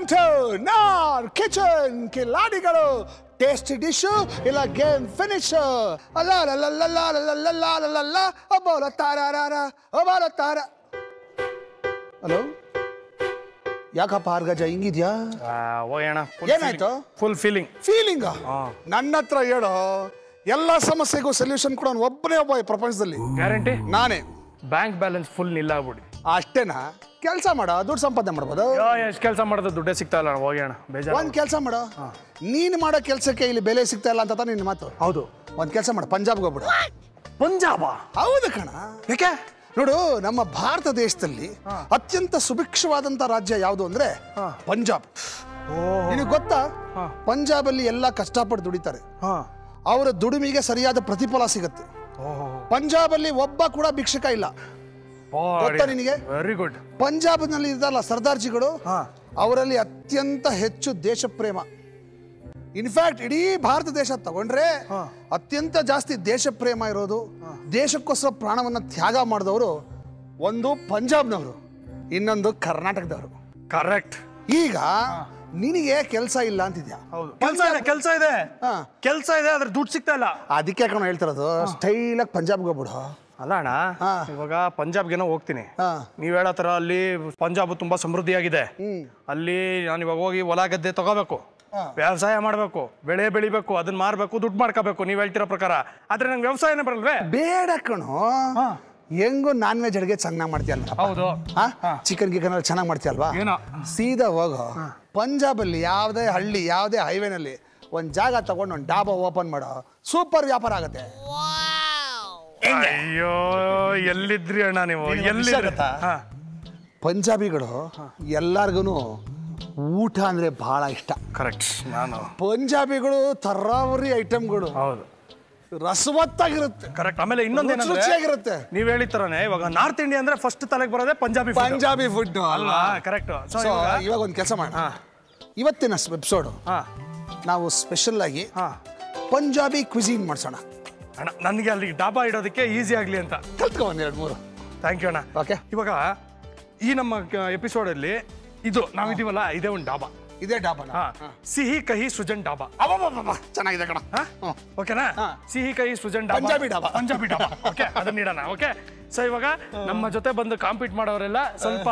Welcome to ನಾರ್ kitchen ಕಿಲಾಡಿಗಳು. Tasty dish ಇಲ್ಲ game finish. Hello, ಯಾಕಪ್ಪ ಆರ್ಗಜ ಹಿಂಗಿದ್ಯಾ? ಏನಾಯ್ತು? ಫುಲ್ ಫೀಲಿಂಗ್ ನನ್ನ ಹತ್ರ ಹೇಳೋ. ಎಲ್ಲ ಸಮಸ್ಯೆಗೂ ಸೊಲ್ಯೂಷನ್ ಕೂಡ ಒಬ್ಬನೇ ಒಬ್ಬ ಪ್ರಪಂಚದಲ್ಲಿ. ಗ್ಯಾರಂಟಿ ನಾನೇ. ಬ್ಯಾಂಕ್ ಬ್ಯಾಲೆನ್ಸ್ ಫುಲ್ ನಿಲ್ಲಾಗ್ಬಿಡಿ. ಅಷ್ಟೇನಾ? ಕೆಲಸ ಮಾಡೋ, ದುಡ್ಡು ಸಂಪಾದನೆ ಮಾಡ್ಬೋದು. ಎಷ್ಟು ಕೆಲಸ ಮಾಡೋದು ದುಡ್ಡೇ ಸಿಗ್ತಾ ಇಲ್ಲ. ಹೋಗೋಣ ಬೇಜಾರು. ಒಂದ್ ಕೆಲಸ ಮಾಡೋ, ನೀನು ಮಾಡೋ ಕೆಲಸಕ್ಕೆ ಇಲ್ಲಿ ಬೆಲೆ ಸಿಗ್ತಾ ಇಲ್ಲ ಅಂತ ನಿನ್ನ ಮಾತು. ಹೌದು. ಒಂದ್ ಕೆಲಸ ಮಾಡು, ಪಂಜಾಬ್ಗೆ ಹೋಗ್ಬಿಡು. ಪಂಜಾಬ? ಹೌದು ಕಣ. ಯಾಕೆ? ನೋಡು, ನಮ್ಮ ಭಾರತ ದೇಶದಲ್ಲಿ ಅತ್ಯಂತ ಸುಭಿಕ್ಷವಾದಂತ ರಾಜ್ಯ ಯಾವುದು ಅಂದ್ರೆ ಪಂಜಾಬ್. ನಿನಗೆ ಗೊತ್ತಾ, ಪಂಜಾಬ್ ಅಲ್ಲಿ ಎಲ್ಲ ಕಷ್ಟಪಟ್ಟು ದುಡಿತಾರೆ. ಅವರ ದುಡಿಮೆಗೆ ಸರಿಯಾದ ಪ್ರತಿಫಲ ಸಿಗುತ್ತೆ. ಪಂಜಾಬ್ ಅಲ್ಲಿ ಒಬ್ಬ ಕೂಡ ಭಿಕ್ಷಕ ಇಲ್ಲ. ಗೊತ್ತಾ ನಿನಗೆ? Very good. ಪಂಜಾಬ್ ನಲ್ಲಿ ಇದ್ದಾರಲ್ಲ ಸರ್ದಾರ್ಜಿಗಳು, ಅವರಲ್ಲಿ ಅತ್ಯಂತ ಹೆಚ್ಚು ದೇಶ ಪ್ರೇಮ. ಇನ್ಫ್ಯಾಕ್ಟ್ ಇಡೀ ಭಾರತ ದೇಶ ತಗೊಂಡ್ರೆ ಅತ್ಯಂತ ಜಾಸ್ತಿ ದೇಶ ಪ್ರೇಮ ಇರೋದು, ದೇಶಕ್ಕೋಸ್ಕರ ಪ್ರಾಣವನ್ನ ತ್ಯಾಗ ಮಾಡಿದವರು ಒಂದು ಪಂಜಾಬ್ನವರು, ಇನ್ನೊಂದು ಕರ್ನಾಟಕದವರು. ಕರೆಕ್ಟ್. ಈಗ ನಿನಗೆ ಕೆಲಸ ಇಲ್ಲ ಅಂತಿದ್ಯಾ? ಕೆಲಸ ಇದೆ ಆದ್ರೆ ದುಡ್ಡು ಸಿಗ್ತಾ ಇಲ್ಲ. ಅದಕ್ಕೆ ಕಣ ಹೇಳ್ತಿರೋದು, ಸ್ಟೈಲಾಗಿ ಪಂಜಾಬ್ಗೆ ಹೋಗ್ಬಿಡು. ಅಲ್ಲ ಅಣ್ಣ, ಇವಾಗ ಪಂಜಾಬ್ಗೆನೋ ಹೋಗ್ತೀನಿ. ನೀವ್ ಹೇಳೋ ತರ ಅಲ್ಲಿ ಪಂಜಾಬ್ ತುಂಬಾ ಸಮೃದ್ಧಿಯಾಗಿದೆ. ಅಲ್ಲಿ ನಾನು ಇವಾಗ ಹೋಗಿ ಹೊಲ ಗದ್ದೆ ತಗೋಬೇಕು, ವ್ಯವಸಾಯ ಮಾಡ್ಬೇಕು, ಬೆಳೆ ಬೆಳಿಬೇಕು, ಅದನ್ನ ಮಾರ್ಬೇಕು, ದುಡ್ಡು ಮಾಡ್ಕೋಬೇಕು ನೀವ್ ಹೇಳ್ತಿರೋ ಪ್ರಕಾರ. ಆದ್ರೆ ನಂಗೆ ವ್ಯವಸಾಯನೇ ಬರಲ್ವೇ? ಬೇಡ ಕಣೋ, ಹೆಂಗು ನಾನ್ ವೆಜ್ ಅಡುಗೆ ಚೆನ್ನಾಗಿ ಮಾಡ್ತೀಯಲ್ಲ. ಹೌದು. ಚಿಕನ್ ಗಿಕನ್ ಎಲ್ಲ ಚೆನ್ನಾಗಿ ಮಾಡ್ತೀಯಲ್ವಾ? ಸೀದಾ ಹೋಗೋ, ಪಂಜಾಬ್ ಅಲ್ಲಿ ಯಾವುದೇ ಹಳ್ಳಿ, ಯಾವುದೇ ಹೈವೇನಲ್ಲಿ ಒಂದ್ ಜಾಗ ತಗೊಂಡು ಒಂದು ಡಾಬಾ ಓಪನ್ ಮಾಡೋ, ಸೂಪರ್ ವ್ಯಾಪಾರ ಆಗತ್ತೆ. ಅಯ್ಯೋ, ಎಲ್ಲಿದ್ರಿ ಅಣ್ಣ ನೀವು? ಎಲ್ಲಿ? ಪಂಜಾಬಿಗಳು ಎಲ್ಲಾರ್ಗು ಊಟ ಅಂದ್ರೆ ಬಹಳ ಇಷ್ಟ. ಕರೆಕ್ಟ್. ನಾನು ಪಂಜಾಬಿಗಳು ತರಾವರಿ ಐಟಮ್ಗಳು. ಹೌದು, ರಸವತ್ತಾಗಿರುತ್ತೆ. ಕರೆಕ್ಟ್. ಆಮೇಲೆ ಇನ್ನೊಂದು ರುಚಿಯಾಗಿರುತ್ತೆ. ನೀವ್ ಹೇಳಿತರನೇ ಇವಾಗ ನಾರ್ತ್ ಇಂಡಿಯಾ ಅಂದ್ರೆ ಫಸ್ಟ್ ತಲೆಗೆ ಬರೋದೇ ಪಂಜಾಬಿ ಫುಡ್ ಅಲ್ವಾ? ಕರೆಕ್ಟ್. ಇವಾಗ ಒಂದು ಕೆಲಸ ಮಾಡೋಣ, ಇವತ್ತಿನ ಎಪಿಸೋಡ್ ನಾವು ಸ್ಪೆಷಲ್ ಆಗಿ ಪಂಜಾಬಿ ಕ್ವಿಝೀನ್ ಮಾಡ್ಸೋಣ. ಅಣ್ಣ, ನನಗೆ ಅಲ್ಲಿ ಡಾಬಾ ಇಡೋದಕ್ಕೆ ಈಸಿ ಆಗ್ಲಿ ಅಂತ ಕಲ್ತ್ಕೊ ಒಂದ್ 2-3. ಥ್ಯಾಂಕ್ ಯು ಅಣ್ಣ. ಓಕೆ, ಇವಾಗ ಈ ನಮ್ಮ ಎಪಿಸೋಡ್ ಅಲ್ಲಿ ಇದು ನಾವಿದೀವಲ್ಲ, ಇದೇ ಒಂದು ಡಾಬಾ. ಇದೇ ಡಾಬಾ ಸಿಹಿ ಕಹಿ ಸುಜನ್ ಡಾಬಾ. ಚೆನ್ನಾಗಿದೆ ಕಣ. ಓಕೆನಾ? ಸಿಹಿ ಕಹಿ ಸುಜನ್ ಡಾಬಾ, ಪಂಜಾಬಿ ಡಾಬಾ. ಓಕೆ, ಅದನ್ನ ಇಡೋಣ. ಓಕೆ, ಸೊ ಇವಾಗ ನಮ್ಮ ಜೊತೆ ಬಂದು ಕಾಂಪೀಟ್ ಮಾಡೋರೆಲ್ಲ ಸ್ವಲ್ಪ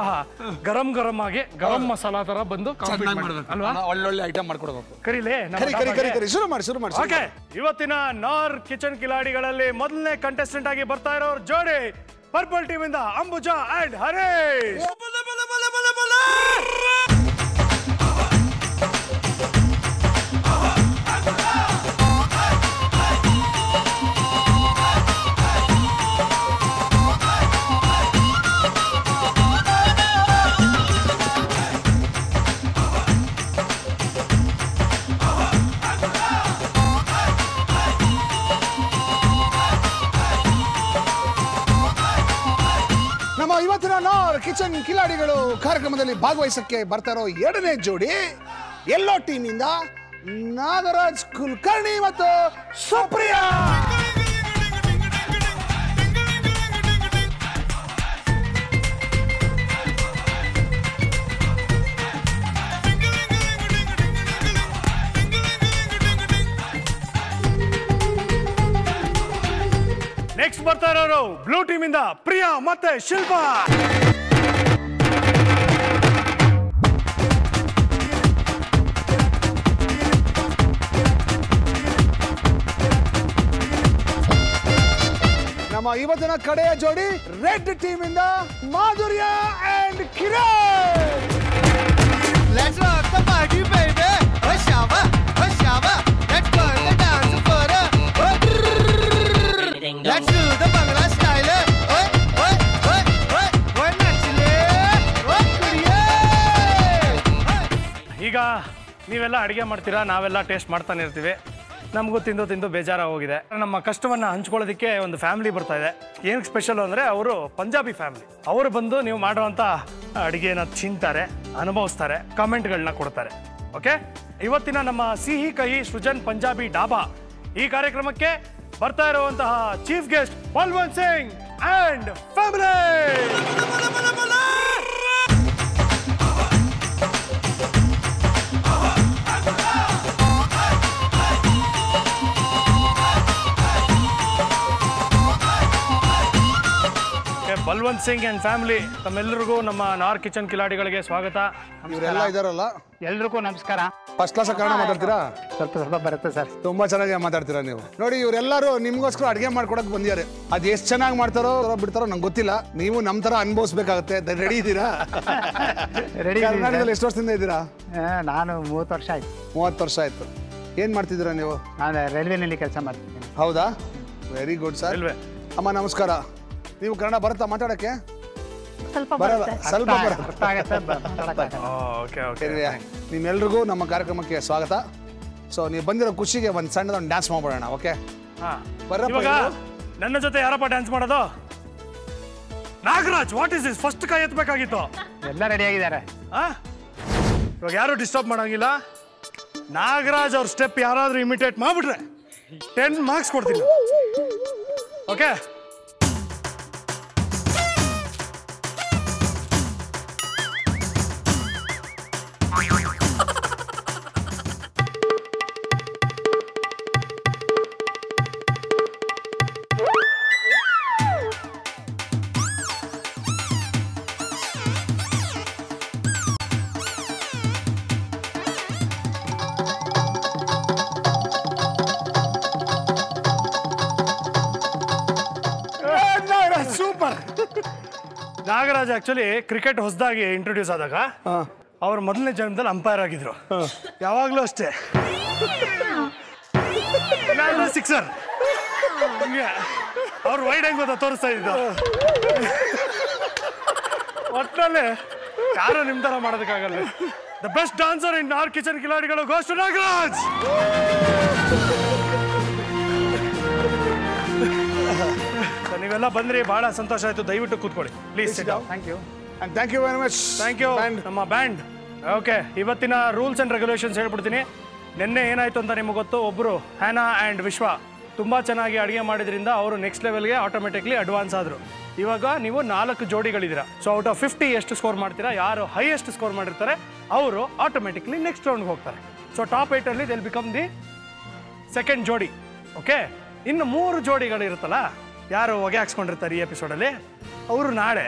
ಗರಂ ಗರಂ ಆಗಿ ಗರಂ ಮಸಾಲಾ ತರ ಬಂದು ಕಾಂಪೀಟ್ ಮಾಡ್ಬೇಕು ಅಲ್ವಾ? ಒಳ್ಳೊಳ್ಳೆ ಐಟಮ್ ಮಾಡ್ಕೊಡ್ಬೇಕು. ಕರೀಲೇ? ಶುರು ಮಾಡಿ. ಓಕೆ, ಇವತ್ತಿನ ನಾರ್ ಕಿಚನ್ ಕಿಲಾಡಿಗಳಲ್ಲಿ ಮೊದಲನೇ ಕಂಟೆಸ್ಟೆಂಟ್ ಆಗಿ ಬರ್ತಾ ಇರೋರು ಜೋಡಿ ಪರ್ಪಲ್ ಟೀಮ್ ಇಂದ ಅಂಬುಜಾ ಅಂಡ್ ಹರೇಶ್. ಇವತ್ತಿನ ನಾರ್ ಕಿಚನ್ ಕಿಲಾಡಿಗಳು ಕಾರ್ಯಕ್ರಮದಲ್ಲಿ ಭಾಗವಹಿಸಕ್ಕೆ ಬರ್ತಾ ಇರೋ ಎರಡನೇ ಜೋಡಿ ಎಲ್ಲೋ ಟೀಮ್ ಇಂದ ನಾಗರಾಜ್ ಕುಲಕರ್ಣಿ ಮತ್ತು ಸುಪ್ರಿಯಾ. ನೆಕ್ಸ್ಟ್ ಬರ್ತಾ ಇರೋರು ಬ್ಲೂ ಟೀಮ್ ಇಂದ ಪ್ರಿಯಾ ಮತ್ತೆ ಶಿಲ್ಪಾ. ನಮ್ಮ ಇವತ್ತಿನ ಕಡೆಯ ಜೋಡಿ ರೆಡ್ ಟೀಮ್ ಇಂದ Madhurya and Kiran. Let's rock the party, baby. Oh shava, let's burn the dance for a. Let's do the Bangla style. Oi, nachle. Oi, kuriye. ಈಗ ನೀವೆಲ್ಲ ಅಡಿಗೆ ಮಾಡ್ತೀರಾ, ನಾವೆಲ್ಲ ಟೇಸ್ಟ್ ಮಾಡ್ತಾನೆ ಇರ್ತೀವಿ. ನಮಗೂ ತಿಂದು ಬೇಜಾರ ಹೋಗಿದೆ. ನಮ್ಮ ಕಷ್ಟವನ್ನ ಹಂಚ್ಕೊಳ್ಳೋದಕ್ಕೆ ಒಂದು ಫ್ಯಾಮಿಲಿ ಬರ್ತಾ ಇದೆ. ಏನಕ್ಕೆ ಸ್ಪೆಷಲ್ ಅಂದರೆ ಅವರು ಪಂಜಾಬಿ ಫ್ಯಾಮಿಲಿ. ಅವರು ಬಂದು ನೀವು ಮಾಡುವಂಥ ಅಡುಗೆನ ತಿಂತಾರೆ, ಅನುಭವಿಸ್ತಾರೆ, ಕಾಮೆಂಟ್ಗಳನ್ನ ಕೊಡ್ತಾರೆ. ಓಕೆ, ಇವತ್ತಿನ ನಮ್ಮ ಸಿಹಿ ಕಹಿ ಸೃಜನ್ ಪಂಜಾಬಿ ಡಾಬಾ ಈ ಕಾರ್ಯಕ್ರಮಕ್ಕೆ ಬರ್ತಾ ಇರುವಂತಹ chief guest Balwant Singh and family. Balwant Singh and family ತಮ್ಮೆಲ್ಲರಿಗೂ ನಮ್ಮ ನಾರ್ ಕಿಚನ್ ಕಿಲಾಡಿಗಳಿಗೆ ಸ್ವಾಗತ. ಇವರೆಲ್ಲ ಇದಾರಲ್ಲ, ಎಲ್ರಿಗೂ ನಮಸ್ಕಾರ. ಫಸ್ಟ್ ಕ್ಲಾಸ್ ಕನ್ನಡ ಮಾತಾಡ್ತೀರಾ? ಸ್ವಲ್ಪ ಬರುತ್ತೆ ಸರ್. ತುಂಬಾ ಚೆನ್ನಾಗಿ ಮಾತಾಡ್ತೀರಾ ನೀವು. ನೋಡಿ ಇವರೆಲ್ಲರೂ ನಿಮ್ಗೋಸ್ಕರ ಅಡುಗೆ ಮಾಡ್ಕೊಡಕ್ ಬಂದಿದ್ದಾರೆ. ಅದು ಎಷ್ಟು ಚೆನ್ನಾಗಿ ಮಾಡ್ತಾರೋ ಬಿಡ್ತಾರೋ ನಂಗೆ ಗೊತ್ತಿಲ್ಲ. ನೀವು ನಮ್ಮ ತರ ಅನುಭವಿಸ್ಬೇಕಾಗತ್ತೆ. ರೆಡಿ ಇದ್ದೀರಾ? ರೆಡಿ. ಕರ್ನಾಟಕದಲ್ಲಿ ಎಷ್ಟು ವರ್ಷದಿಂದ ಇದ್ದೀರಾ? ನಾನು 30 ವರ್ಷ ಆಯ್ತು. 30 ವರ್ಷ ಆಯ್ತು. ಏನ್ ಮಾಡ್ತಿದ್ದೀರಾ ನೀವು? ನಾನು ರೈಲ್ವೆನಲ್ಲಿ ಕೆಲಸ ಮಾಡ್ತೀನಿ. ಹೌದಾ? Very good sir. ರೈಲ್ವೆ. ಅಮ್ಮ ನಮಸ್ಕಾರ. ನೀವು ಕನ್ನಡ ಬರುತ್ತಾ ಮಾತಾಡಕ್ಕೆ? ಸ್ವಲ್ಪ ಬರಲ್ಲ, ಸ್ವಲ್ಪ ಬರಲ್ಲ. ಗೊತ್ತಾಗತ್ತೆ, ಮಾತಾಡಕ್ಕಾಗಲ್ಲ. Okay okay. ನಿಮ್ಮೆಲ್ರಿಗೂ ನಮ್ಮ ಕಾರ್ಯಕ್ರಮಕ್ಕೆ ಸ್ವಾಗತ. ಸೊ ನೀವು ಬಂದಿರೋ ಖುಷಿಗೆ ಒಂದು ಸಣ್ಣದೊಂದು ಡ್ಯಾನ್ಸ್ ಮಾಡ್ಬೋಣ. ಓಕೆ, ಇವಾಗ ನನ್ನ ಜೊತೆ ಯಾರಪ್ಪ ಡ್ಯಾನ್ಸ್ ಮಾಡೋದು? Nagaraj, what is this? First ಕೈ ಎತ್ತಬೇಕಾಗಿತ್ತು. ಎಲ್ಲ ರೆಡಿ ಆಗಿದ್ದಾರೆ. ಇವಾಗ ಯಾರು ಡಿಸ್ಟರ್ಬ್ ಮಾಡೋಂಗಿಲ್ಲ. ನಾಗರಾಜ್ ಅವ್ರ ಸ್ಟೆಪ್ ಯಾರಾದ್ರೂ ಇಮಿಟೇಟ್ ಮಾಡ್ಬಿಟ್ರೆ 10 ಮಾರ್ಕ್ಸ್ ಕೊಡ್ತೀನಿ. Okay, super. Nagaraj actually cricket ಹೊಸದಾಗಿ ಇಂಟ್ರೊಡ್ಯೂಸ್ ಆದಾಗ ಅವ್ರ ಮೊದಲನೇ ಜನ್ಮದಲ್ಲಿ ಅಂಪೈರ್ ಆಗಿದ್ರು. ಯಾವಾಗ್ಲೂ ಅಷ್ಟೇ ಸಿಕ್ಸರ್. ಅವ್ರು ವೈಡ್ ಹೆಂಗ್ ಗೊತ್ತಾ ತೋರಿಸ್ತಾ ಇದ್ದು. ಒಟ್ಟಿನಲ್ಲಿ ಯಾರು ನಿಮ್ ತರ ಮಾಡೋದಕ್ಕಾಗಲ್ಲ. ದ ಬೆಸ್ಟ್ ಡಾನ್ಸರ್ ಇನ್ ನಾರ್ ಕಿಚನ್ ಕಿಲಾಡಿಗಳು ಗೋಸ್ ಟು ನಾಗರಾಜ್. ನೀವೆಲ್ಲ ಬಂದ್ರಿ, ಬಹಳ ಸಂತೋಷ ಆಯ್ತು. ದಯವಿಟ್ಟು ಕೂತ್ಕೊಳ್ಳಿ please. Thank you. Thank you very much. Thank you ನಮ್ಮ ಬ್ಯಾಂಡ್. ಓಕೆ, ಇವತ್ತಿನ ರೂಲ್ಸ್ ಅಂಡ್ ರೆಗ್ಯುಲೇಷನ್ಸ್ ಹೇಳ್ಬಿಡ್ತೀನಿ. ನಿನ್ನೆ ಏನಾಯ್ತು ಅಂತ ನಿಮಗೆ ಗೊತ್ತು. ಒಬ್ಬರು ಹ್ಯಾನಾ ಆ್ಯಂಡ್ ವಿಶ್ವ ತುಂಬ ಚೆನ್ನಾಗಿ ಅಡುಗೆ ಮಾಡಿದ್ರಿಂದ ಅವರು ನೆಕ್ಸ್ಟ್ ಲೆವೆಲ್ಗೆ ಆಟೋಮೆಟಿಕ್ಲಿ ಅಡ್ವಾನ್ಸ್ ಆದರು. ಇವಾಗ ನೀವು 4 ಜೋಡಿಗಳಿದ್ದೀರಾ. ಸೊ ಔಟ್ ಆಫ್ 50 ಎಷ್ಟು ಸ್ಕೋರ್ ಮಾಡ್ತೀರಾ? ಯಾರು ಹೈಯೆಸ್ಟ್ ಸ್ಕೋರ್ ಮಾಡಿರ್ತಾರೆ ಅವರು ಆಟೋಮೆಟಿಕ್ಲಿ ನೆಕ್ಸ್ಟ್ ರೌಂಡ್ಗೆ ಹೋಗ್ತಾರೆ. So top 8 they'll become the second ಜೋಡಿ. ಓಕೆ, ಇನ್ನು 3 ಜೋಡಿಗಳಿರುತ್ತಲ್ಲ, ಯಾರು ಹೊಗೆ ಹಾಕ್ಸ್ಕೊಂಡಿರ್ತಾರೆ ಈ ಎಪಿಸೋಡಲ್ಲಿ, ಅವರು ನಾಳೆ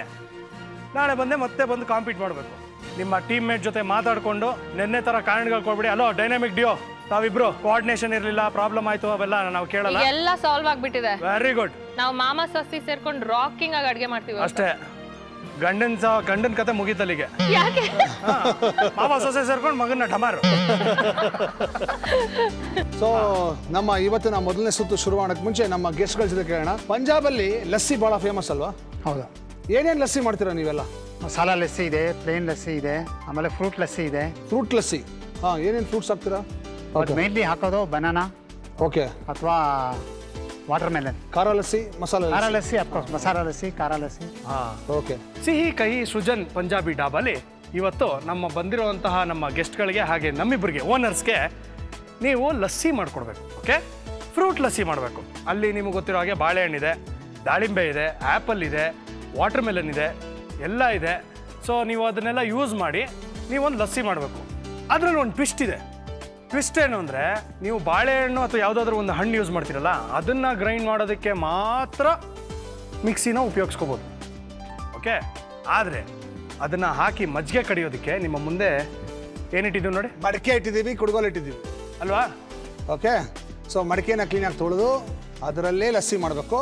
ಮತ್ತೆ ಬಂದು ಕಾಂಪೀಟ್ ಮಾಡಬೇಕು. ನಿಮ್ಮ ಟೀಮ್ ಮೇಟ್ ಜೊತೆ ಮಾತಾಡಿಕೊಂಡು ನಿನ್ನೆ ಥರ ಕಾರಣಗಳು ಕೊಡ್ಬಿಡಿ. ಅಲೋ ಡೈನಾಮಿಕ್ ಡಿಯೋ, ತಾವಿಬ್ರು ಕೋಆರ್ಡಿನೇಷನ್ ಇರಲಿಲ್ಲ, ಪ್ರಾಬ್ಲಮ್ ಆಯ್ತು, ಅವೆಲ್ಲ ನಾವು ಕೇಳಲ್ಲ. ಎಲ್ಲ ಸಾಲ್ವ್ ಆಗ್ಬಿಟ್ಟಿದೆ. Very good. ನಾವು ಮಾಮ ಸೊಸಿ ಸೇರ್ಕೊಂಡು ರಾಕಿಂಗ್ ಆಗಿ ಅಡ್ಗೆ ಮಾಡ್ತೀವಿ ಅಷ್ಟೇ. ಗಂಡನ ಕತೆ ಮುಗೀತಲ್ಲಿಗೆ. ಯಾಕೆ? ಮಾಮ ಸೊಸೆ ಸೇರ್ಕೊಂಡು ಮಗನ ಢಮಾರು. ಸೊ ನಮ್ಮ ಇವತ್ತಿನ ಮೊದಲನೇ ಸುತ್ತು ಶುರು ಮಾಡೋಕ್ಕೆ ಮುಂಚೆ ನಮ್ಮ ಗೆಸ್ಟ್ಗಳ ಜೊತೆ ಕೇಳೋಣ. ಪಂಜಾಬಲ್ಲಿ ಲಸ್ಸಿ ಬಹಳ ಫೇಮಸ್ ಅಲ್ವಾ? ಹೌದಾ? ಏನೇನು ಲಸ್ಸಿ ಮಾಡ್ತೀರಾ ನೀವೆಲ್ಲ? ಮಸಾಲಾ ಲಸ್ಸಿ ಇದೆ, ಪ್ಲೇನ್ ಲಸ್ಸಿ ಇದೆ, ಆಮೇಲೆ ಫ್ರೂಟ್ ಲಸ್ಸಿ ಇದೆ. ಫ್ರೂಟ್ ಲಸ್ಸಿ. ಏನೇನು ಫ್ರೂಟ್ಸ್ ಹಾಕ್ತೀರಾ? ಮೇನ್ಲಿ ಹಾಕೋದು ಬನಾನಾ ಓಕೆ, ಅಥವಾ ವಾಟರ್ ಮೆಲನ್. ಖಾರ ಲಸ್ಸಿ, ಮಸಾಲೆ ಖಾರ ಲಸ್ಸಿ, ಅಫ್ಕೋರ್ಸ್ ಮಸಾಲಾ ಲಸ್ಸಿ, ಖಾರ ಲಸ್ಸಿ. ಓಕೆ. ಸಿಹಿ ಕಹಿ ಸೃಜನ್ ಪಂಜಾಬಿ ಡಾಬಲ್ಲಿ ಇವತ್ತು ನಮ್ಮ ಬಂದಿರುವಂತಹ ನಮ್ಮ ಗೆಸ್ಟ್ಗಳಿಗೆ ಹಾಗೆ ನಮ್ಮಿಬ್ಬರಿಗೆ ಓನರ್ಸ್ಗೆ ನೀವು ಲಸ್ಸಿ ಮಾಡಿಕೊಡ್ಬೇಕು. ಓಕೆ, ಫ್ರೂಟ್ ಲಸ್ಸಿ ಮಾಡಬೇಕು. ಅಲ್ಲಿ ನಿಮಗೆ ಗೊತ್ತಿರೋ ಹಾಗೆ ಬಾಳೆಹಣ್ಣಿದೆ, ದಾಳಿಂಬೆ ಇದೆ, ಆ್ಯಪಲ್ ಇದೆ, ವಾಟರ್ ಮೆಲನ್ ಇದೆ, ಎಲ್ಲ ಇದೆ. ಸೊ ನೀವು ಅದನ್ನೆಲ್ಲ ಯೂಸ್ ಮಾಡಿ ನೀವೊಂದು ಲಸ್ಸಿ ಮಾಡಬೇಕು. ಅದರಲ್ಲಿ ಒಂದು ಟ್ವಿಸ್ಟ್ ಇದೆ. ಟ್ವಿಸ್ಟ್ ಏನು ಅಂದರೆ, ನೀವು ಬಾಳೆಹಣ್ಣು ಅಥವಾ ಯಾವುದಾದ್ರೂ ಒಂದು ಹಣ್ಣು ಯೂಸ್ ಮಾಡ್ತೀರಲ್ಲ, ಅದನ್ನು ಗ್ರೈಂಡ್ ಮಾಡೋದಕ್ಕೆ ಮಾತ್ರ ಮಿಕ್ಸಿನ ಉಪಯೋಗಿಸ್ಕೋಬೋದು. ಓಕೆ, ಆದರೆ ಅದನ್ನು ಹಾಕಿ ಮಜ್ಜಿಗೆ ಕಡಿಯೋದಕ್ಕೆ ನಿಮ್ಮ ಮುಂದೆ ಏನಿಟ್ಟಿದ್ದೀವಿ ನೋಡಿ. ಮಡಿಕೆ ಇಟ್ಟಿದ್ದೀವಿ, ಕುಡ್ಗೋಲು ಇಟ್ಟಿದ್ದೀವಿ ಅಲ್ವಾ? ಓಕೆ. ಸೊ ಮಡಿಕೆನ ಕ್ಲೀನಾಗಿ ತೊಳೆದು ಅದರಲ್ಲೇ ಲಸ್ಸಿ ಮಾಡಬೇಕು.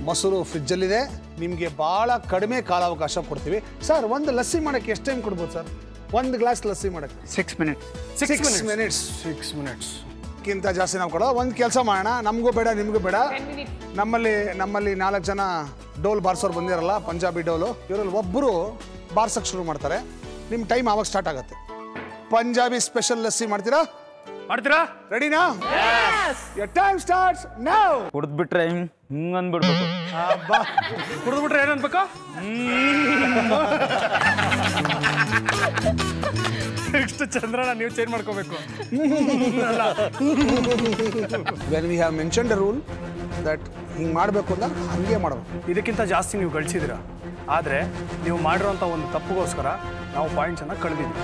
ಮೊಸರು ಫ್ರಿಜ್ಜಲ್ಲಿದೆ. ನಿಮಗೆ ಭಾಳ ಕಡಿಮೆ ಕಾಲಾವಕಾಶ ಕೊಡ್ತೀವಿ. ಸರ್, ಒಂದು ಲಸ್ಸಿ ಮಾಡೋಕ್ಕೆ ಎಷ್ಟು ಟೈಮ್ ಕೊಡ್ಬೋದು ಸರ್? ಒಂದು ಗ್ಲಾಸ್ ಲಸ್ಸಿ ಮಾಡೋಕ್ಕೆ 6 minutes. 6 minutes. 6 minutes ಕ್ಕಿಂತ ಜಾಸ್ತಿ ನಾವು ಕೊಡೋ. ಒಂದು ಕೆಲಸ ಮಾಡೋಣ, ನಮಗೂ ಬೇಡ ನಿಮಗೂ ಬೇಡ. ನಮ್ಮಲ್ಲಿ 4 ಜನ ಡೋಲ್ ಬಾರ್ಸೋರು ಬಂದಿರಲ್ಲ, ಪಂಜಾಬಿ ಡೋಲು. ಇವರಲ್ಲಿ ಒಬ್ಬರು ಬಾರ್ಸಕ್ಕೆ ಶುರು ಮಾಡ್ತಾರೆ. ನಿಮ್ಮ ಟೈಮ್ ಆವಾಗ ಸ್ಟಾರ್ಟ್ ಆಗುತ್ತೆ. ಪಂಜಾಬಿ ಸ್ಪೆಷಲ್ ಲಸ್ಸಿ ಮಾಡ್ತೀರಾ? ರೆಡಿನಾ? your time starts now. ಕುಡಿದ್ಬಿಟ್ರೆ ಹಿಂಗ್ ಅಂದ್ಬಿಡ್ಬೇಕು. ಕುಡಿದ್ಬಿಟ್ರೆ ಏನು ಅನ್ಬೇಕು? ನೆಕ್ಸ್ಟ್ ಚಂದ್ರನ ನೀವು ಚೇಂಜ್ ಮಾಡ್ಕೋಬೇಕು. when we have mentioned a rule that ಹಿಂಗೆ ಮಾಡಬೇಕು ಅಂತ ಹಂಗೆ ಮಾಡಬೇಕು. ಇದಕ್ಕಿಂತ ಜಾಸ್ತಿ ನೀವು ಗಳಿಸಿದಿರ. ಆದರೆ ನೀವು ಮಾಡಿರೋಂಥ ಒಂದು ತಪ್ಪಿಗೋಸ್ಕರ ನಾವು ಪಾಯಿಂಟ್ಸನ್ನು ಕಳೆದಿದ್ದೀವಿ.